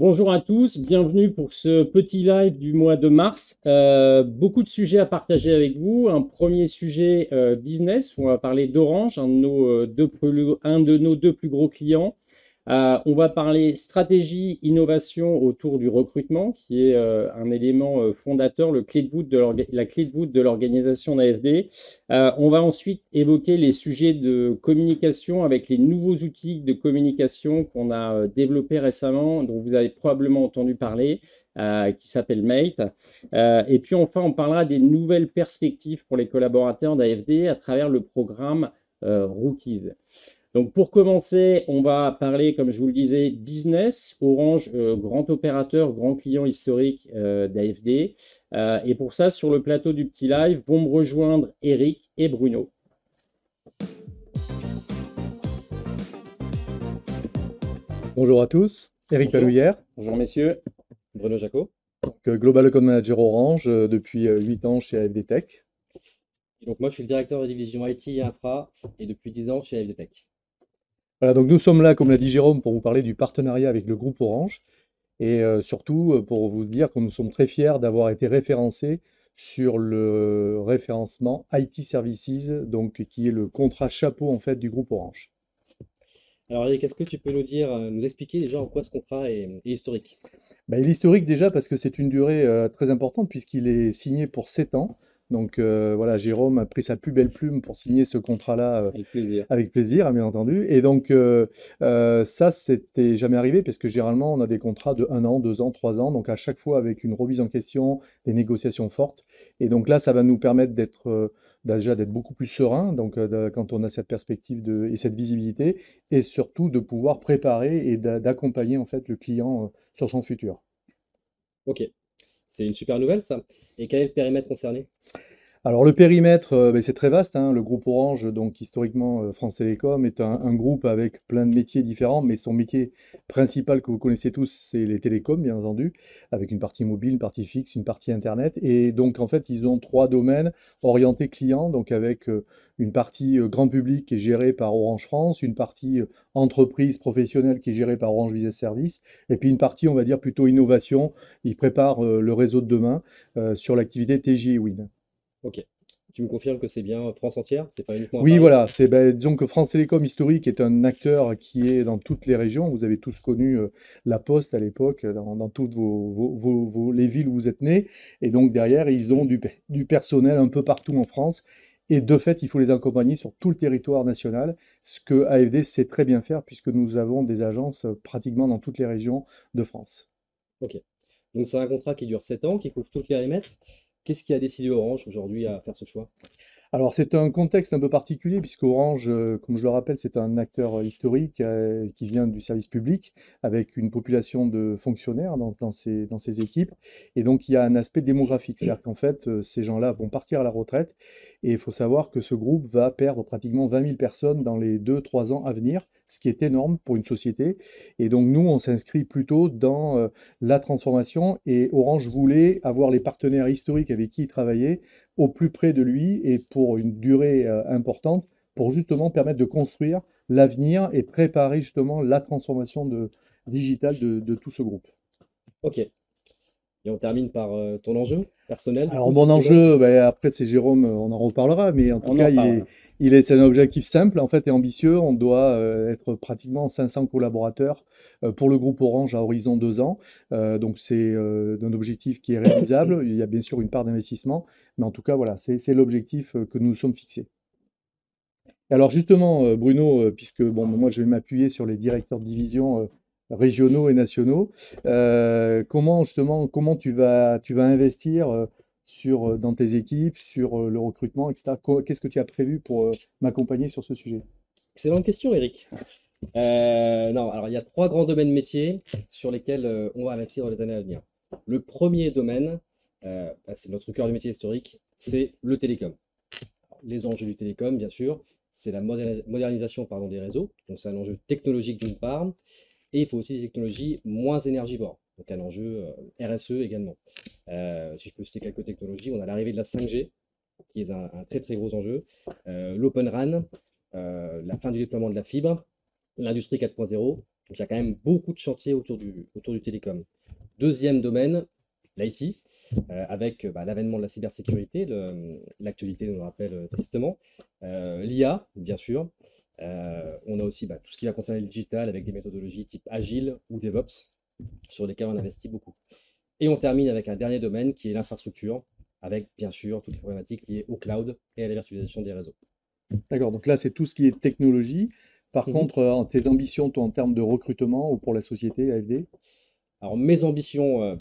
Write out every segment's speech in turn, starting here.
Bonjour à tous, bienvenue pour ce petit live du mois de mars. Beaucoup de sujets à partager avec vous. Un premier sujet business, où on va parler d'Orange, un de nos deux plus gros clients. On va parler stratégie, innovation autour du recrutement, qui est un élément fondateur, la clé de voûte de l'organisation d'AFD. On va ensuite évoquer les sujets de communication avec les nouveaux outils de communication qu'on a développés récemment, dont vous avez probablement entendu parler, qui s'appelle Mate. Et puis enfin, on parlera des nouvelles perspectives pour les collaborateurs d'AFD à travers le programme Rookies. Donc pour commencer, on va parler, comme je vous le disais, business. Orange, grand opérateur, grand client historique d'AFD. Et pour ça, sur le plateau du petit live, vont me rejoindre Eric et Bruno. Bonjour à tous, Eric Bonjour. Palouillère, Bonjour messieurs. Bruno Jacot. Global Account Manager Orange depuis 8 ans chez AFD Tech. Et donc moi je suis le directeur de division IT et Infra et depuis 10 ans chez AFD Tech. Voilà, donc nous sommes là, comme l'a dit Jérôme, pour vous parler du partenariat avec le groupe Orange et surtout pour vous dire que nous sommes très fiers d'avoir été référencés sur le référencement IT Services, donc qui est le contrat chapeau en fait du groupe Orange. Alors Eric, est-ce que tu peux nous expliquer déjà en quoi ce contrat est historique? Il est historique déjà parce que c'est une durée très importante puisqu'il est signé pour 7 ans. Donc voilà, Jérôme a pris sa plus belle plume pour signer ce contrat-là Avec plaisir. avec plaisir, hein, bien entendu. Et donc ça, c'était jamais arrivé parce que généralement, on a des contrats de 1 an, 2 ans, 3 ans, donc à chaque fois avec une remise en question, des négociations fortes. Et donc là, ça va nous permettre déjà d'être beaucoup plus serein, donc quand on a cette perspective et cette visibilité, et surtout de pouvoir préparer et d'accompagner en fait le client sur son futur. Ok, c'est une super nouvelle ça. Et quel est le périmètre concerné? Alors le périmètre, c'est très vaste, hein. Le groupe Orange, donc historiquement France Télécom, est un groupe avec plein de métiers différents, mais son métier principal que vous connaissez tous, c'est les télécoms, bien entendu, avec une partie mobile, une partie fixe, une partie Internet. Et donc en fait, ils ont 3 domaines orientés clients, donc avec une partie grand public qui est gérée par Orange France, une partie entreprise professionnelle qui est gérée par Orange Business Service, et puis une partie, on va dire, plutôt innovation. Ils préparent le réseau de demain sur l'activité TJ et Win. Ok. Tu me confirmes que c'est bien France entière, c'est pas uniquement à Oui, Paris? voilà, disons que France Télécom historique est un acteur qui est dans toutes les régions. Vous avez tous connu La Poste à l'époque, dans toutes les villes où vous êtes nés. Et donc derrière, ils ont du personnel un peu partout en France. Et de fait, il faut les accompagner sur tout le territoire national, ce que AFD sait très bien faire puisque nous avons des agences pratiquement dans toutes les régions de France. Ok. Donc c'est un contrat qui dure 7 ans, qui couvre tout le périmètre. Qu'est-ce qui a décidé Orange aujourd'hui à faire ce choix? Alors, c'est un contexte un peu particulier, puisque Orange, comme je le rappelle, c'est un acteur historique qui vient du service public, avec une population de fonctionnaires dans ses équipes. Et donc, il y a un aspect démographique, c'est-à-dire qu'en fait, ces gens-là vont partir à la retraite, et il faut savoir que ce groupe va perdre pratiquement 20 000 personnes dans les 2, 3 ans à venir, ce qui est énorme pour une société. Et donc, nous, on s'inscrit plutôt dans la transformation, et Orange voulait avoir les partenaires historiques avec qui il travaillait au plus près de lui et pour une durée importante, pour justement permettre de construire l'avenir et préparer justement la transformation digitale de tout ce groupe. Ok. Et on termine par ton enjeu personnel, du Alors coup, mon effectivement. enjeu, après c'est Jérôme, on en reparlera, mais en tout On cas en parle. c'est un objectif simple en fait et ambitieux. On doit être pratiquement 500 collaborateurs pour le groupe Orange à horizon 2 ans. Donc c'est un objectif qui est réalisable. Il y a bien sûr une part d'investissement, mais en tout cas voilà, c'est l'objectif que nous nous sommes fixés. Alors justement, Bruno, puisque bon, moi je vais m'appuyer sur les directeurs de division régionaux et nationaux, comment tu vas investir dans tes équipes, sur le recrutement, etc. Qu'est-ce que tu as prévu pour m'accompagner sur ce sujet? Excellente question, Eric. Non, alors il y a 3 grands domaines métiers sur lesquels on va investir dans les années à venir. Le premier domaine, c'est notre cœur de métier historique, c'est le télécom. Alors, les enjeux du télécom, bien sûr, c'est la modernisation pardon, des réseaux, donc c'est un enjeu technologique d'une part, et il faut aussi des technologies moins énergivores, donc un enjeu RSE également. Si je peux citer quelques technologies, on a l'arrivée de la 5G, qui est un très très gros enjeu, l'Open RAN, la fin du déploiement de la fibre, l'industrie 4.0, Donc, il y a quand même beaucoup de chantiers autour du télécom. Deuxième domaine, l'IT, avec l'avènement de la cybersécurité, l'actualité nous le rappelle tristement. L'IA, bien sûr. On a aussi tout ce qui va concerner le digital avec des méthodologies type Agile ou DevOps, sur lesquelles on investit beaucoup. Et on termine avec un dernier domaine qui est l'infrastructure, avec bien sûr toutes les problématiques liées au cloud et à la virtualisation des réseaux. D'accord, donc là, c'est tout ce qui est technologie. Par contre, tes ambitions, toi, en termes de recrutement ou pour la société AFD? Alors, mes ambitions,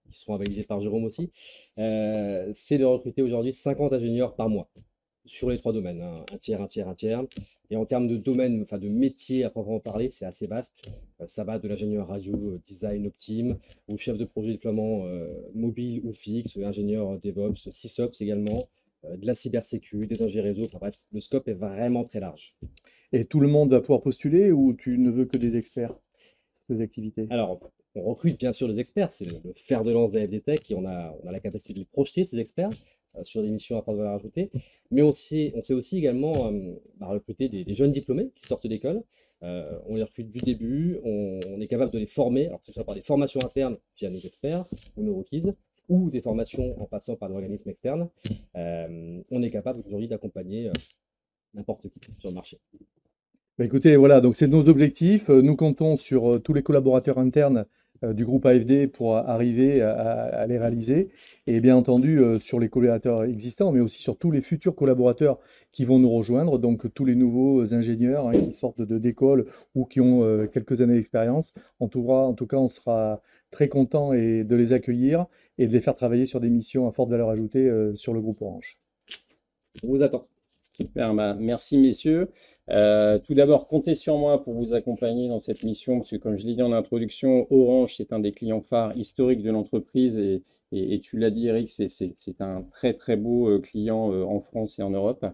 qui seront validées par Jérôme aussi, c'est de recruter aujourd'hui 50 ingénieurs par mois sur les trois domaines, hein, un tiers, un tiers, un tiers. Et en termes de domaine, enfin de métier à proprement parler, c'est assez vaste. Ça va de l'ingénieur radio, design optime, au chef de projet déploiement mobile ou fixe, ingénieur DevOps, SysOps également, de la cybersécu, des ingé réseau. Enfin bref, le scope est vraiment très large. Et tout le monde va pouvoir postuler ou tu ne veux que des experts sur tes activités? Alors, on recrute bien sûr des experts, c'est le fer de lance d'AFD Tech et on a la capacité de les projeter, ces experts, sur des missions à forte valeur ajoutée. Mais on sait aussi également recruter des jeunes diplômés qui sortent d'école. On les recrute du début, on est capable de les former, alors que ce soit par des formations internes via nos experts ou nos requises, ou des formations en passant par des organismes externes. On est capable aujourd'hui d'accompagner n'importe qui sur le marché. Bah, écoutez, voilà, donc c'est nos objectifs. Nous comptons sur tous les collaborateurs internes du groupe AFD pour arriver à les réaliser. Et bien entendu, sur les collaborateurs existants, mais aussi sur tous les futurs collaborateurs qui vont nous rejoindre. Donc tous les nouveaux ingénieurs, hein, qui sortent d'école ou qui ont quelques années d'expérience. En tout cas, on sera très content de les accueillir et de les faire travailler sur des missions à forte valeur ajoutée sur le groupe Orange. On vous attend. Super, merci messieurs. Tout d'abord, comptez sur moi pour vous accompagner dans cette mission, parce que comme je l'ai dit en introduction, Orange, c'est un des clients phares historiques de l'entreprise et tu l'as dit Eric, c'est un très très beau client en France et en Europe.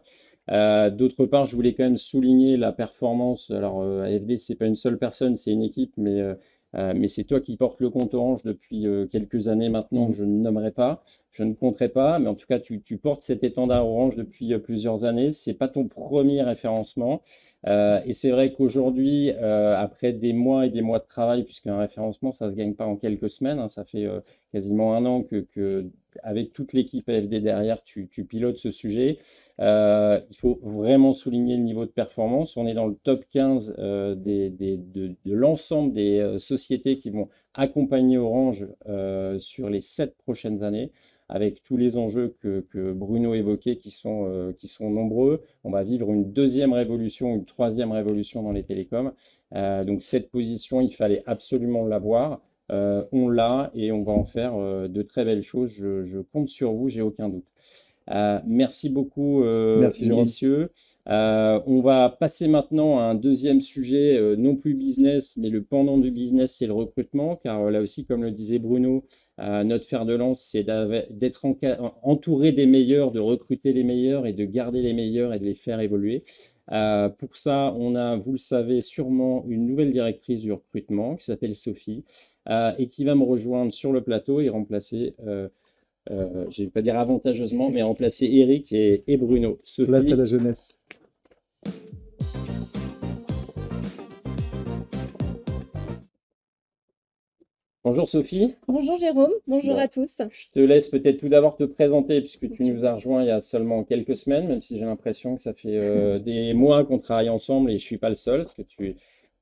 D'autre part, je voulais quand même souligner la performance. Alors, AFD, c'est pas une seule personne, c'est une équipe, mais c'est toi qui portes le compte Orange depuis quelques années maintenant, que je ne nommerai pas, je ne compterai pas, mais en tout cas, tu portes cet étendard Orange depuis plusieurs années. C'est pas ton premier référencement. Et c'est vrai qu'aujourd'hui, après des mois et des mois de travail, puisqu'un référencement, ça se gagne pas en quelques semaines, hein, ça fait quasiment un an que avec toute l'équipe AFD derrière, tu pilotes ce sujet. Il faut vraiment souligner le niveau de performance. On est dans le top 15 de l'ensemble des sociétés qui vont accompagner Orange sur les 7 prochaines années, avec tous les enjeux que Bruno évoquait qui sont nombreux. On va vivre une deuxième révolution, une troisième révolution dans les télécoms. Donc cette position, il fallait absolument l'avoir. On l'a et on va en faire de très belles choses. Je compte sur vous, j'ai aucun doute. Merci beaucoup, Merci, Jérôme. messieurs. On va passer maintenant à un deuxième sujet, non plus business, mais le pendant du business, c'est le recrutement, car là aussi, comme le disait Bruno, notre fer de lance, c'est d'être entouré des meilleurs, de recruter les meilleurs et de garder les meilleurs et de les faire évoluer. Pour ça, on a, vous le savez sûrement, une nouvelle directrice du recrutement qui s'appelle Sophie et qui va me rejoindre sur le plateau et remplacer je ne vais pas dire avantageusement, mais remplacer Eric et Bruno. Sophie. Place à la jeunesse. Bonjour Sophie. Bonjour Jérôme, bonjour à tous. Je te laisse peut-être tout d'abord te présenter puisque tu nous as rejoint il y a seulement quelques semaines, même si j'ai l'impression que ça fait des mois qu'on travaille ensemble et je ne suis pas le seul parce que tu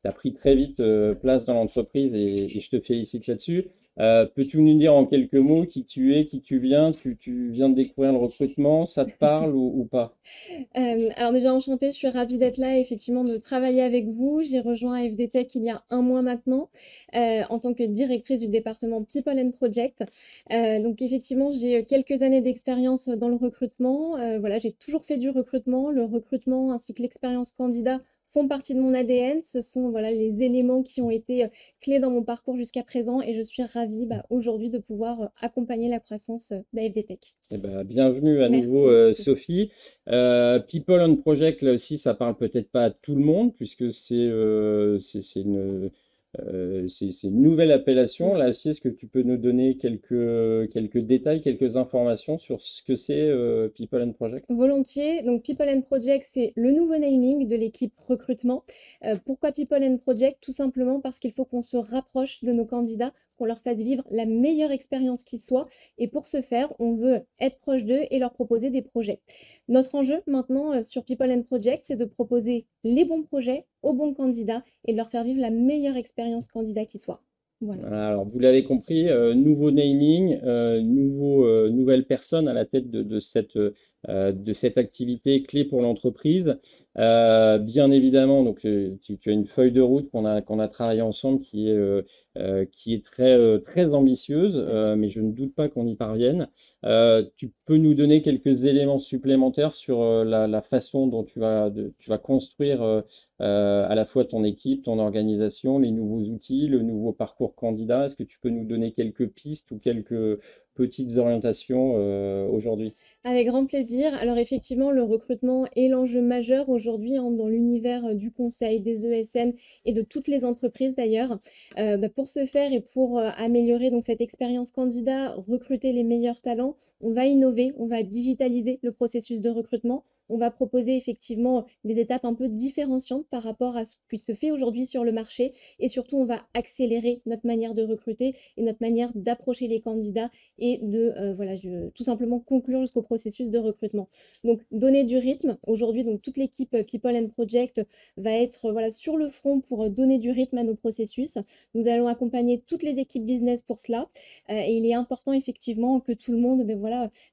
as pris très vite place dans l'entreprise et je te félicite là-dessus. Peux-tu nous dire en quelques mots qui tu es, qui tu viens? Tu viens de découvrir le recrutement, ça te parle ou pas? Alors déjà enchantée, je suis ravie d'être là et effectivement de travailler avec vous. J'ai rejoint AFD Tech il y a un mois maintenant en tant que directrice du département People and Project. Donc effectivement, j'ai quelques années d'expérience dans le recrutement. Voilà, j'ai toujours fait du recrutement. Le recrutement ainsi que l'expérience candidat font partie de mon ADN. Ce sont voilà, les éléments qui ont été clés dans mon parcours jusqu'à présent et je suis ravie aujourd'hui de pouvoir accompagner la croissance d'AFD Tech. Eh ben, bienvenue à Merci. nouveau Sophie. People on Project, là aussi, ça parle peut-être pas à tout le monde puisque c'est une c'est une nouvelle appellation. Là aussi, est-ce que tu peux nous donner quelques détails, quelques informations sur ce que c'est People and Project? Volontiers. Donc, People and Project, c'est le nouveau naming de l'équipe recrutement. Pourquoi People and Project? Tout simplement parce qu'il faut qu'on se rapproche de nos candidats, qu'on leur fasse vivre la meilleure expérience qui soit. Et pour ce faire, on veut être proche d'eux et leur proposer des projets. Notre enjeu maintenant sur People and Project, c'est de proposer les bons projets aux bons candidats et de leur faire vivre la meilleure expérience candidat qui soit. Voilà. Voilà, alors vous l'avez compris, nouveau naming, nouvelle personne à la tête de cette activité clé pour l'entreprise. Bien évidemment, donc tu as une feuille de route qu'on a travaillé ensemble qui est très ambitieuse, mais je ne doute pas qu'on y parvienne. Tu peux nous donner quelques éléments supplémentaires sur la façon dont tu vas construire à la fois ton équipe, ton organisation, les nouveaux outils, le nouveau parcours candidat. Est-ce que tu peux nous donner quelques pistes ou quelques petites orientations aujourd'hui? Avec grand plaisir. Alors effectivement, le recrutement est l'enjeu majeur aujourd'hui dans l'univers du conseil, des ESN et de toutes les entreprises d'ailleurs. Pour ce faire et pour améliorer donc cette expérience candidat, recruter les meilleurs talents, on va innover, on va digitaliser le processus de recrutement. On va proposer effectivement des étapes un peu différenciantes par rapport à ce qui se fait aujourd'hui sur le marché et surtout on va accélérer notre manière de recruter et notre manière d'approcher les candidats et de tout simplement conclure jusqu'au processus de recrutement. Donc donner du rythme. Aujourd'hui, donc toute l'équipe People and Project va être sur le front pour donner du rythme à nos processus. Nous allons accompagner toutes les équipes business pour cela et il est important effectivement que tout le monde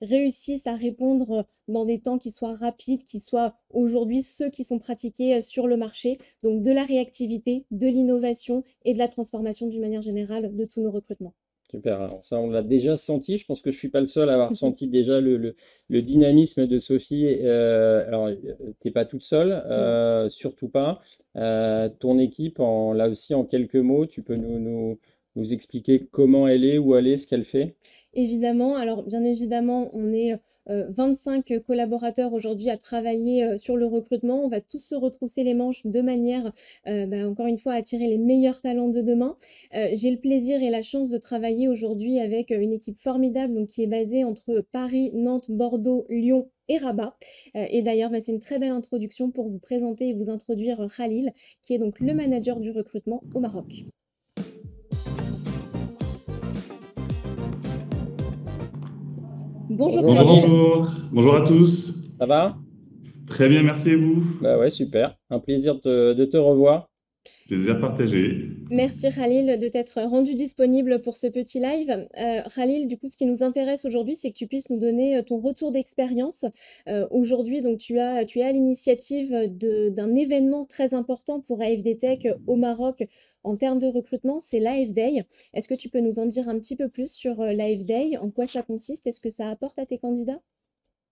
réussisse à répondre dans des temps qui soient rapides, qui soient aujourd'hui ceux qui sont pratiqués sur le marché. Donc de la réactivité, de l'innovation et de la transformation d'une manière générale de tous nos recrutements. Super, alors ça on l'a déjà senti, je pense que je ne suis pas le seul à avoir senti déjà le dynamisme de Sophie. Alors, tu n'es pas toute seule, surtout pas. Ton équipe, là aussi en quelques mots, tu peux nous expliquer comment elle est, où elle est, ce qu'elle fait? Évidemment, alors bien évidemment, on est 25 collaborateurs aujourd'hui à travailler sur le recrutement. On va tous se retrousser les manches de manière, encore une fois, à attirer les meilleurs talents de demain. J'ai le plaisir et la chance de travailler aujourd'hui avec une équipe formidable donc, qui est basée entre Paris, Nantes, Bordeaux, Lyon et Rabat. Et d'ailleurs, c'est une très belle introduction pour vous présenter et vous introduire Khalil, qui est donc le manager du recrutement au Maroc. Bonjour. Bonjour à tous. Ça va? Très bien, merci et vous? Bah ouais, super. Un plaisir de te revoir. Plaisir partagé. Merci Khalil de t'être rendu disponible pour ce petit live. Khalil, du coup, ce qui nous intéresse aujourd'hui, c'est que tu puisses nous donner ton retour d'expérience. Aujourd'hui, donc, tu es à l'initiative d'un événement très important pour AFD Tech au Maroc en termes de recrutement, c'est l'AF Day. Est-ce que tu peux nous en dire un petit peu plus sur l'AF Day? En quoi ça consiste? Est-ce que ça apporte à tes candidats?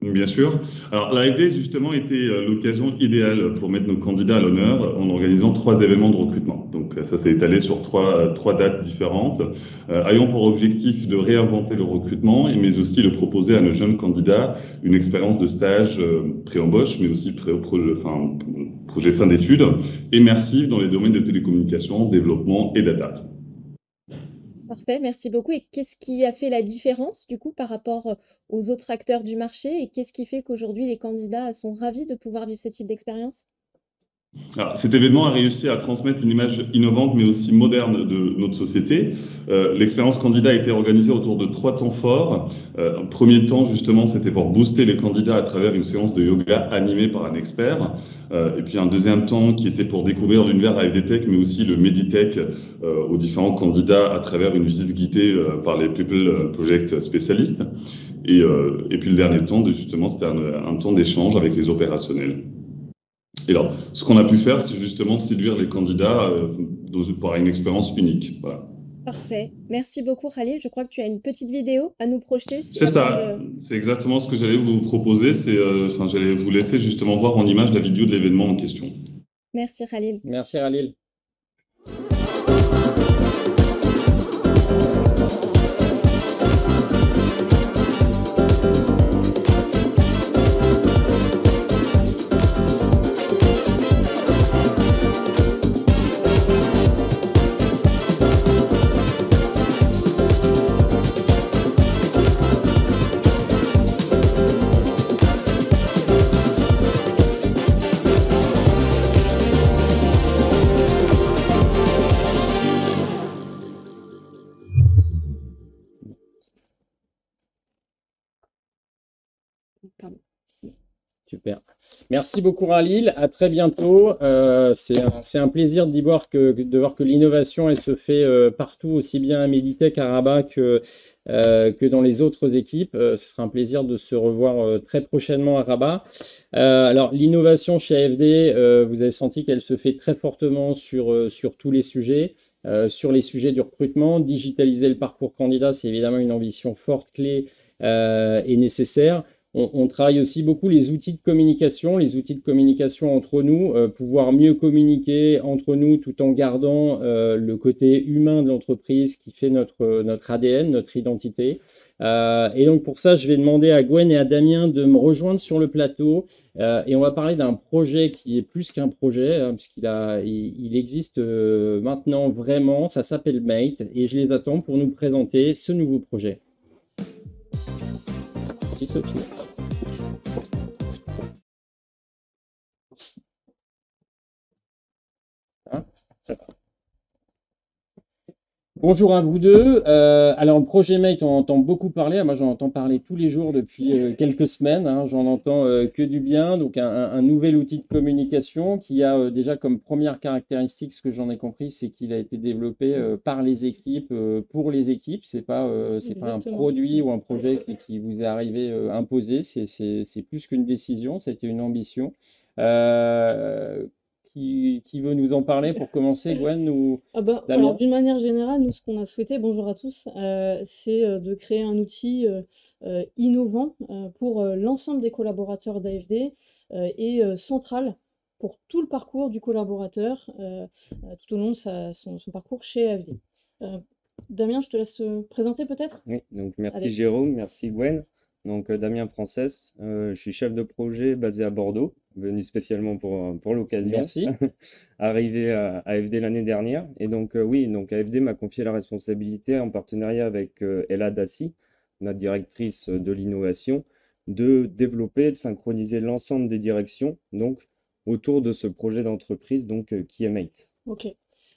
Bien sûr. Alors, l'AF Day, justement, était l'occasion idéale pour mettre nos candidats à l'honneur en organisant 3 événements de recrutement. Donc, ça s'est étalé sur trois dates différentes, ayant pour objectif de réinventer le recrutement, mais aussi de proposer à nos jeunes candidats une expérience de stage pré-embauche, mais aussi projet fin d'études, immersif dans les domaines de télécommunications, développement et data. Parfait, merci beaucoup. Et qu'est-ce qui a fait la différence du coup par rapport aux autres acteurs du marché et qu'est-ce qui fait qu'aujourd'hui les candidats sont ravis de pouvoir vivre ce type d'expérience? Alors, cet événement a réussi à transmettre une image innovante mais aussi moderne de notre société. L'expérience candidat a été organisée autour de 3 temps forts. Un premier temps, justement, c'était pour booster les candidats à travers une séance de yoga animée par un expert. Et puis un deuxième temps qui était pour découvrir l'univers AFD Tech, mais aussi le Meditech aux différents candidats à travers une visite guidée par les People Project spécialistes. Et puis le dernier temps, justement, c'était un temps d'échange avec les opérationnels. Et alors, ce qu'on a pu faire, c'est justement séduire les candidats par une expérience unique. Voilà. Parfait. Merci beaucoup, Khalil. Je crois que tu as une petite vidéo à nous projeter. C'est ça. C'est exactement ce que j'allais vous proposer. J'allais vous laisser justement voir en image la vidéo de l'événement en question. Merci, Khalil. Merci, Khalil. Super. Merci beaucoup, Khalil. À très bientôt. C'est un plaisir de voir que l'innovation, elle se fait partout, aussi bien à Meditech, à Rabat que dans les autres équipes. Ce sera un plaisir de se revoir très prochainement à Rabat. Alors, l'innovation chez AFD, vous avez senti qu'elle se fait très fortement sur tous les sujets. Sur les sujets du recrutement, digitaliser le parcours candidat, c'est évidemment une ambition forte, clé et nécessaire. On travaille aussi beaucoup les outils de communication entre nous, pouvoir mieux communiquer entre nous tout en gardant le côté humain de l'entreprise qui fait notre ADN, notre identité. Et donc pour ça, je vais demander à Gwen et à Damien de me rejoindre sur le plateau et on va parler d'un projet qui est plus qu'un projet, puisqu'il existe maintenant vraiment, ça s'appelle Mate et je les attends pour nous présenter ce nouveau projet. Merci Sophie. Hein, ça va. Bonjour à vous deux. Alors, le projet Mate, on entend beaucoup parler. Moi, j'en entends parler tous les jours depuis quelques semaines. Hein. J'en entends que du bien. Donc, un nouvel outil de communication qui a déjà comme première caractéristique, ce que j'en ai compris, c'est qu'il a été développé par les équipes, pour les équipes. C'est pas un produit ou un projet qui vous est arrivé imposé. C'est plus qu'une décision. C'était une ambition. Qui veut nous en parler pour commencer, Gwen ou alors, Damien? d'une manière générale, nous, ce qu'on a souhaité, bonjour à tous, c'est de créer un outil innovant pour l'ensemble des collaborateurs d'AFD et central pour tout le parcours du collaborateur tout au long de son parcours chez AFD. Damien, je te laisse présenter peut-être? Oui, donc merci Allez. Jérôme, merci Gwen. Donc Damien Frances, je suis chef de projet basé à Bordeaux, venu spécialement pour l'occasion. Merci. Arrivé à AFD l'année dernière. Et donc oui, donc AFD m'a confié la responsabilité en partenariat avec Ella Dassi, notre directrice de l'innovation, de développer et de synchroniser l'ensemble des directions donc autour de ce projet d'entreprise donc qui est Mate. Ok.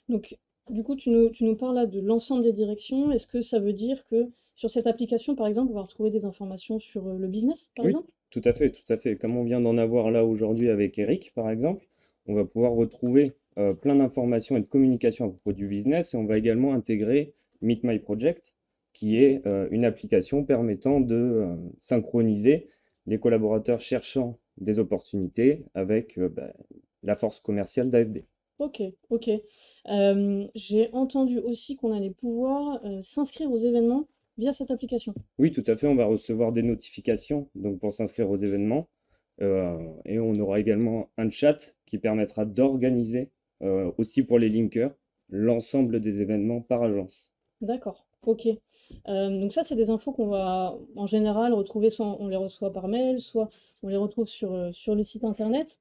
Donc, du coup, tu nous parles là de l'ensemble des directions. Est-ce que ça veut dire que sur cette application, par exemple, on va retrouver des informations sur le business, par Oui, exemple? tout à fait, tout à fait. Comme on vient d'en avoir là aujourd'hui avec Eric, par exemple, on va pouvoir retrouver plein d'informations et de communications à propos du business et on va également intégrer Meet My Project, qui est une application permettant de synchroniser les collaborateurs cherchant des opportunités avec la force commerciale d'AFD. Ok, ok. J'ai entendu aussi qu'on allait pouvoir s'inscrire aux événements via cette application. Oui, tout à fait, on va recevoir des notifications donc pour s'inscrire aux événements et on aura également un chat qui permettra d'organiser aussi pour les linkers l'ensemble des événements par agence. D'accord, ok. Donc ça, c'est des infos qu'on va en général retrouver, soit on les reçoit par mail, soit on les retrouve sur le site internet.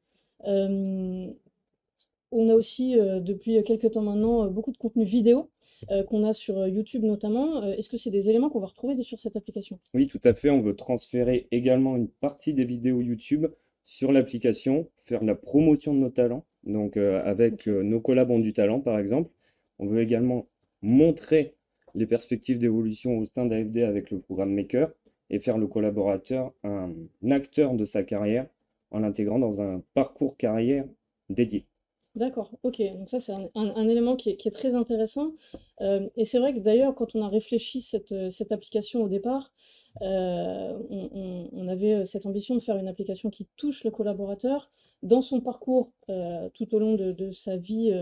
On a aussi, depuis quelques temps maintenant, beaucoup de contenu vidéo qu'on a sur YouTube notamment. Est-ce que c'est des éléments qu'on va retrouver sur cette application? Oui, tout à fait, on veut transférer également une partie des vidéos YouTube sur l'application, faire la promotion de nos talents, donc avec nos collabs ont du talent par exemple. On veut également montrer les perspectives d'évolution au sein d'AFD avec le programme Maker et faire le collaborateur un acteur de sa carrière en l'intégrant dans un parcours carrière dédié. D'accord, ok. Donc ça, c'est un élément qui est très intéressant. Et c'est vrai que d'ailleurs, quand on a réfléchi cette application au départ, on avait cette ambition de faire une application qui touche le collaborateur dans son parcours tout au long de sa vie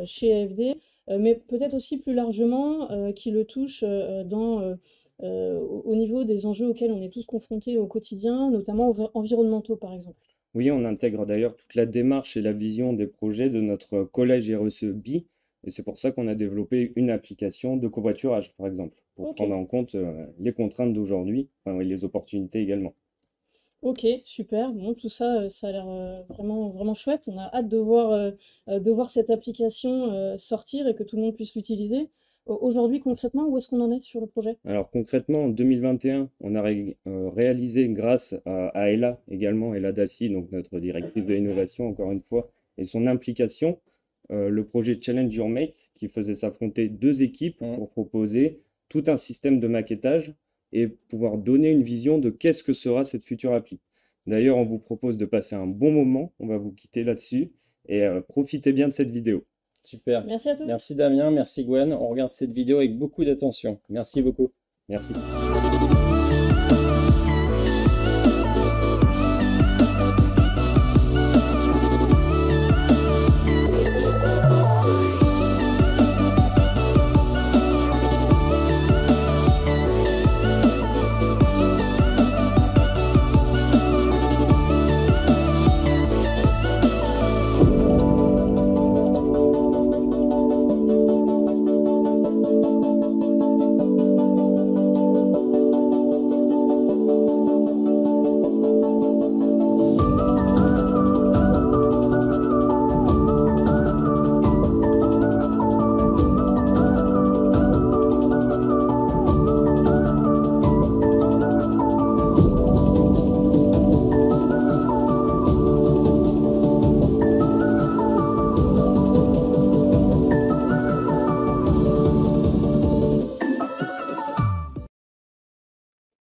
chez AFD, mais peut-être aussi plus largement qui le touche au niveau des enjeux auxquels on est tous confrontés au quotidien, notamment environnementaux par exemple. Oui, on intègre d'ailleurs toute la démarche et la vision des projets de notre collège RSE BI, et c'est pour ça qu'on a développé une application de covoiturage, par exemple, pour Ok. prendre en compte les contraintes d'aujourd'hui, et les opportunités également. Ok, super. Bon, tout ça, ça a l'air vraiment, vraiment chouette. On a hâte de voir cette application sortir et que tout le monde puisse l'utiliser. Aujourd'hui, concrètement, où est-ce qu'on en est sur le projet? Alors concrètement, en 2021, on a réalisé grâce à Ella également, Ella Dassi, donc notre directrice de l'innovation encore une fois, et son implication, le projet Challenge Your Mate, qui faisait s'affronter deux équipes pour proposer tout un système de maquettage et pouvoir donner une vision de qu'est-ce que sera cette future appli. D'ailleurs, on vous propose de passer un bon moment. On va vous quitter là-dessus et profitez bien de cette vidéo. Super. Merci à tous. Merci Damien, merci Gwen. On regarde cette vidéo avec beaucoup d'attention. Merci beaucoup. Merci.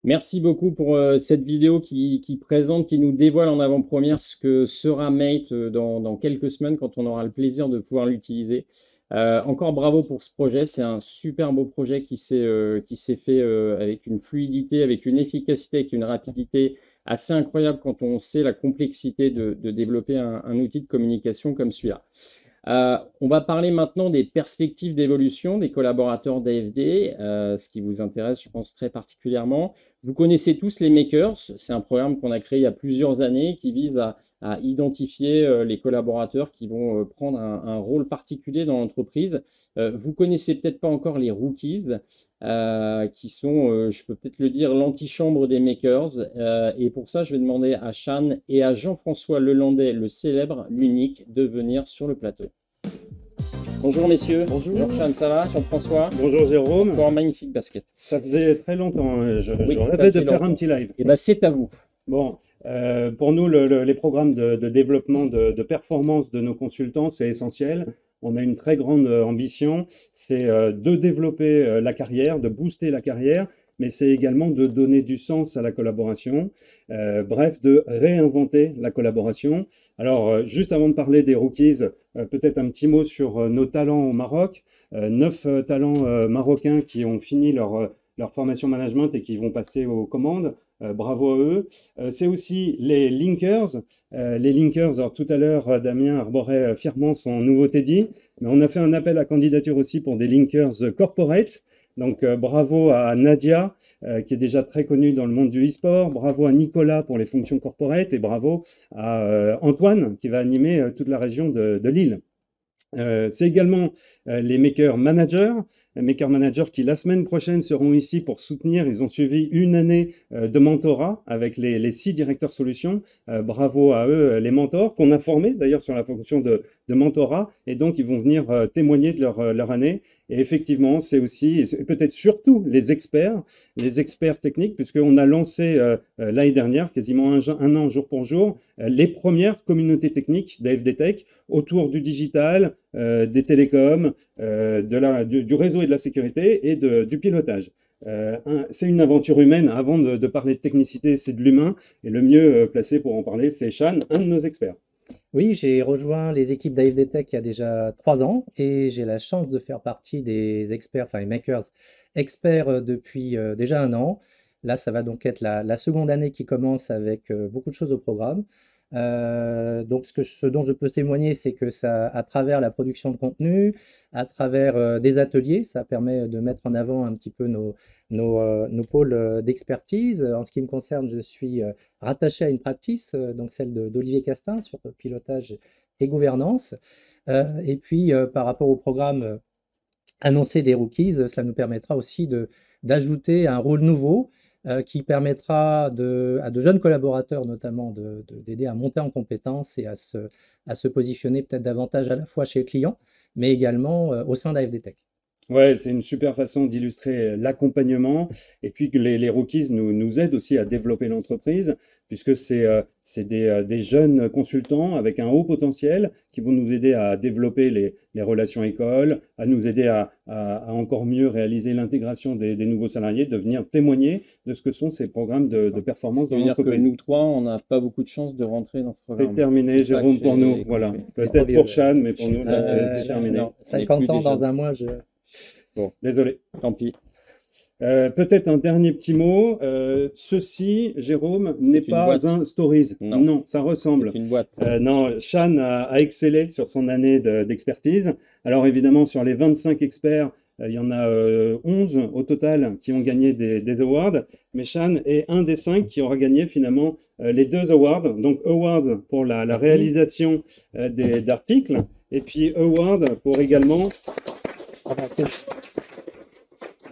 Merci beaucoup pour cette vidéo qui présente, qui nous dévoile en avant-première ce que sera Mate dans quelques semaines quand on aura le plaisir de pouvoir l'utiliser. Encore bravo pour ce projet, c'est un super beau projet qui s'est fait avec une fluidité, avec une efficacité, avec une rapidité assez incroyable quand on sait la complexité de développer un outil de communication comme celui-là. On va parler maintenant des perspectives d'évolution des collaborateurs d'AFD, ce qui vous intéresse, je pense, très particulièrement. Vous connaissez tous les Makers, c'est un programme qu'on a créé il y a plusieurs années qui vise à identifier les collaborateurs qui vont prendre un rôle particulier dans l'entreprise. Vous connaissez peut-être pas encore les Rookies, qui sont, je peux peut-être le dire, l'antichambre des Makers. Et pour ça, je vais demander à Shan et à Jean-François Lelandais, le célèbre, l'unique, de venir sur le plateau. Bonjour messieurs. Bonjour. Shan, ça va? Jean-François? Bonjour Jérôme. Encore un magnifique basket. Ça faisait très longtemps, je Oui, rêvais ça de faisait faire un longtemps. petit live. Et ben c'est à vous. Bon, pour nous, les programmes de développement de performance de nos consultants, c'est essentiel. On a une très grande ambition, c'est de développer la carrière, de booster la carrière, mais c'est également de donner du sens à la collaboration, bref, de réinventer la collaboration. Alors, juste avant de parler des rookies, peut-être un petit mot sur nos talents au Maroc. 9 talents marocains qui ont fini leur formation management et qui vont passer aux commandes. Bravo à eux. C'est aussi les linkers. Les linkers, alors tout à l'heure, Damien arborait fièrement son nouveau Teddy, mais on a fait un appel à candidature aussi pour des linkers corporate. Donc bravo à Nadia, qui est déjà très connue dans le monde du e-sport. Bravo à Nicolas pour les fonctions corporate et bravo à Antoine qui va animer toute la région de Lille. C'est également les Maker Managers. Maker Managers qui la semaine prochaine seront ici pour soutenir. Ils ont suivi une année de mentorat avec les 6 directeurs solutions. Bravo à eux, les mentors, qu'on a formés d'ailleurs sur la fonction de mentorat. Et donc, ils vont venir témoigner de leur année. Et effectivement, c'est aussi, et peut-être surtout, les experts techniques, puisqu'on a lancé l'année dernière, quasiment un an jour pour jour, les premières communautés techniques d'AFD Tech autour du digital, des télécoms, du réseau et de la sécurité et du pilotage. C'est une aventure humaine. Avant de parler de technicité, c'est de l'humain. Et le mieux placé pour en parler, c'est Shan, un de nos experts. Oui, j'ai rejoint les équipes d'AFD Tech il y a déjà 3 ans et j'ai la chance de faire partie des experts, enfin les makers experts depuis déjà un an. Là, ça va donc être la seconde année qui commence avec beaucoup de choses au programme. Donc ce dont je peux témoigner, c'est que ça, à travers la production de contenu, à travers des ateliers, ça permet de mettre en avant un petit peu nos pôles d'expertise. En ce qui me concerne, je suis rattaché à une practice, donc celle d'Olivier Castin sur pilotage et gouvernance. Et puis par rapport au programme annoncé des rookies, cela nous permettra aussi d'ajouter un rôle nouveau qui permettra à de jeunes collaborateurs notamment d'aider à monter en compétences et à se positionner peut-être davantage à la fois chez le client, mais également au sein d'AFD Tech. Ouais, c'est une super façon d'illustrer l'accompagnement et puis que les rookies nous aident aussi à développer l'entreprise puisque c'est des jeunes consultants avec un haut potentiel qui vont nous aider à développer les relations écoles, à nous aider à encore mieux réaliser l'intégration des nouveaux salariés, de venir témoigner de ce que sont ces programmes de performance dans Ça veut dire que l'entreprise. nous trois, on n'a pas beaucoup de chance de rentrer dans ce C'est programme. terminé, C'est ça Jérôme, que pour nous. j'ai Voilà. compris. Peut-être pour Chan, mais pour Je suis nous, là, c'est Non, terminé. non, on est 50 plus ans des dans jeunes. un mois, Bon, Désolé. tant pis. Peut-être un dernier petit mot. Ceci, Jérôme, n'est C'est une pas boîte. un stories. Non. Non, ça ressemble. C'est une boîte. Non, Chan a excellé sur son année d'expertise. Alors évidemment, sur les 25 experts, il y en a 11 au total qui ont gagné des awards, mais Chan est un des 5 qui aura gagné finalement les 2 awards. Donc award pour la réalisation d'articles, et puis award pour également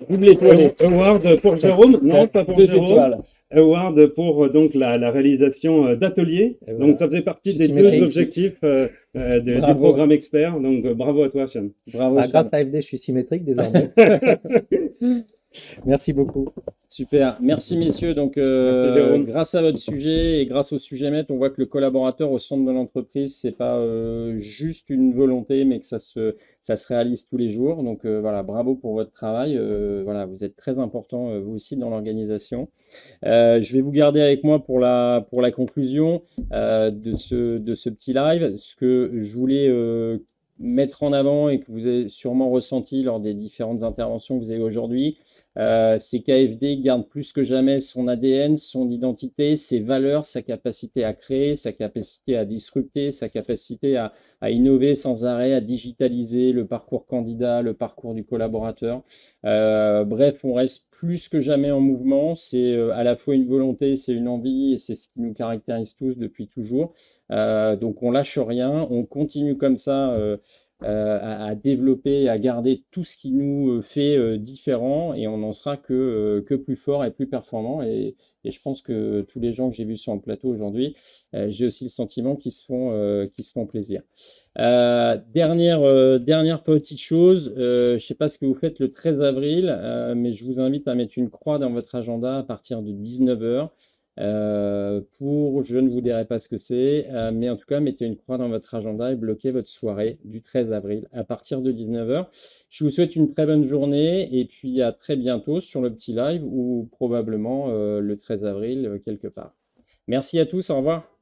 Double étoilé. award pour Jérôme, non pas pour 2 Jérôme. étoiles. Award pour donc la réalisation d'ateliers. Et Donc voilà. ça faisait partie des Symétrique. 2 objectifs du Bravo. programme expert. Donc bravo à toi, Chan. Bravo. Bah, Chan. grâce à AFD, je suis symétrique désormais. Merci beaucoup. Super, merci messieurs. Donc, Merci, Jérôme. grâce à votre sujet et grâce au sujet maître, on voit que le collaborateur au centre de l'entreprise, c'est pas juste une volonté, mais que ça se réalise tous les jours. Donc voilà, bravo pour votre travail. Voilà, vous êtes très important vous aussi dans l'organisation. Je vais vous garder avec moi pour la conclusion de ce petit live. Ce que je voulais mettre en avant et que vous avez sûrement ressenti lors des différentes interventions que vous avez aujourd'hui, c'est qu'AFD garde plus que jamais son ADN, son identité, ses valeurs, sa capacité à créer, sa capacité à disrupter, sa capacité à innover sans arrêt, à digitaliser le parcours candidat, le parcours du collaborateur. Bref, on reste plus que jamais en mouvement. C'est à la fois une volonté, c'est une envie et c'est ce qui nous caractérise tous depuis toujours. Donc on lâche rien, on continue comme ça à développer, à garder tout ce qui nous fait différent et on n'en sera que plus fort et plus performant. Et je pense que tous les gens que j'ai vus sur le plateau aujourd'hui, j'ai aussi le sentiment qu'ils se font plaisir. Dernière petite chose, je ne sais pas ce que vous faites le 13 avril, mais je vous invite à mettre une croix dans votre agenda à partir de 19h. Je ne vous dirai pas ce que c'est, mais en tout cas, mettez une croix dans votre agenda et bloquez votre soirée du 13 avril à partir de 19h. Je vous souhaite une très bonne journée et puis à très bientôt sur le petit live ou probablement le 13 avril quelque part. Merci à tous, au revoir.